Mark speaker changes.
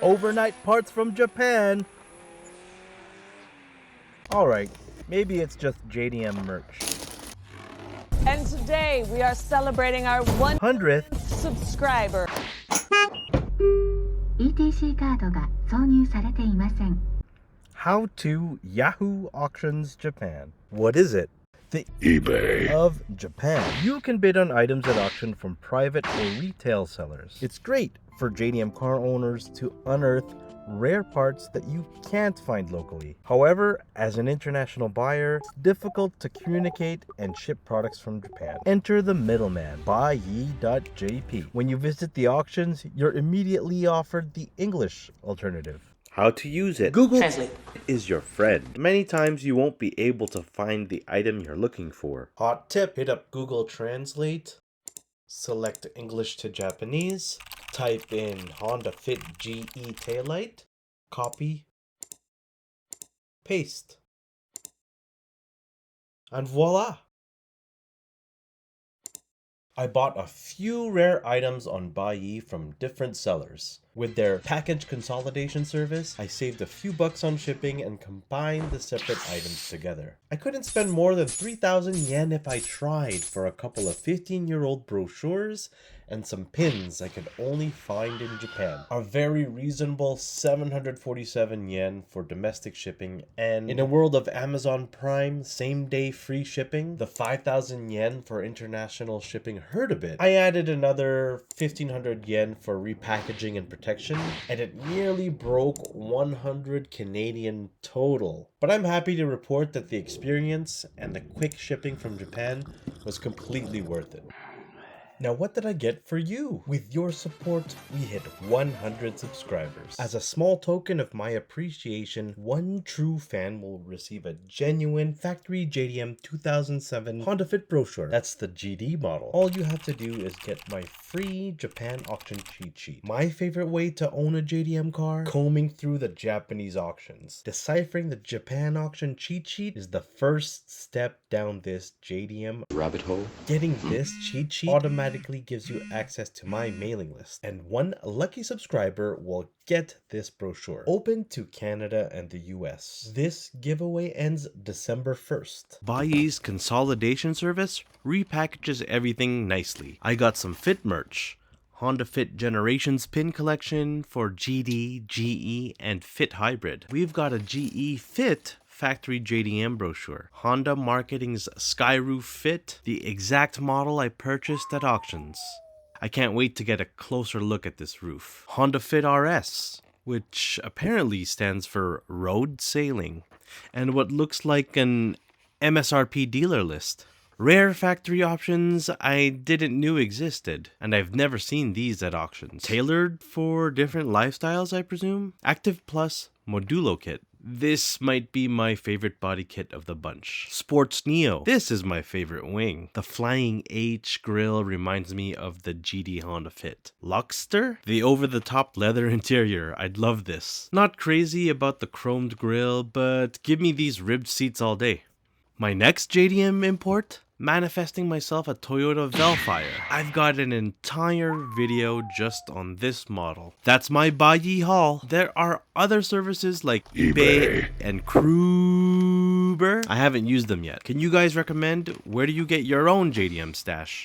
Speaker 1: Overnight parts from Japan. Alright, maybe it's just JDM merch.
Speaker 2: And today we are celebrating our
Speaker 1: 100th
Speaker 2: subscriber.
Speaker 3: ETC カードが挿入されていません。
Speaker 1: How to Yahoo Auctions Japan. What is it? The
Speaker 4: eBay
Speaker 1: of Japan. You can bid on items at auction from private or retail sellers. It's great for JDM car owners to unearth rare parts that you can't find locally. However, as an international buyer, it's difficult to communicate and ship products from Japan. Enter the middleman, buyye.jp. When you visit the auctions, you're immediately offered the English alternative. How to use it. Google Translate is your friend. Many times you won't be able to find the item you're looking for. Hot tip, hit up Google Translate, select English to Japanese, type in Honda Fit GE taillight, copy, paste, and voila! I bought a few rare items on Buyee from different sellers. With their package consolidation service, I saved a few bucks on shipping and combined the separate items together. I couldn't spend more than 3,000 yen if I tried for a couple of 15-year-old brochures and some pins I could only find in Japan. A very reasonable 747 yen for domestic shipping, and in a world of Amazon Prime same-day free shipping, the 5,000 yen for international shipping hurt a bit. I added another 1,500 yen for repackaging and protection, and it nearly broke 100 Canadian total. But I'm happy to report that the experience and the quick shipping from Japan was completely worth it. Now, what did I get for you? With your support, we hit 100 subscribers. As a small token of my appreciation, one true fan will receive a genuine factory JDM 2007 Honda Fit brochure. That's the GD model. All you have to do is get my free Japan auction cheat sheet. My favorite way to own a JDM car? Combing through the Japanese auctions. Deciphering the Japan auction cheat sheet is the first step down this JDM
Speaker 4: rabbit hole.
Speaker 1: Getting this cheat sheet automatically gives you access to my mailing list, and one lucky subscriber will get this brochure. Open to Canada and the US. This giveaway ends December 1st. Buyee's consolidation service repackages everything nicely. I got some Fit merch. Honda Fit Generations pin collection for GD, GE, and Fit Hybrid. We've got a GE Fit factory JDM brochure. Honda Marketing's Skyroof Fit, the exact model I purchased at auctions. I can't wait to get a closer look at this roof. Honda Fit RS, which apparently stands for Road Sailing, and what looks like an MSRP dealer list. Rare factory options I didn't know existed, and I've never seen these at auctions. Tailored for different lifestyles, I presume? Active Plus Modulo Kit. This might be my favorite body kit of the bunch. Sports Neo. This is my favorite wing. The Flying H grille reminds me of the GD Honda Fit. Luxster? The over-the-top leather interior. I'd love this. Not crazy about the chromed grille, but give me these ribbed seats all day. My next JDM import? Manifesting myself a Toyota Velfire. I've got an entire video just on this model. That's my Buyee haul. There are other services like eBay and Kruber. I haven't used them yet. Can you guys recommend? Where do you get your own JDM stash?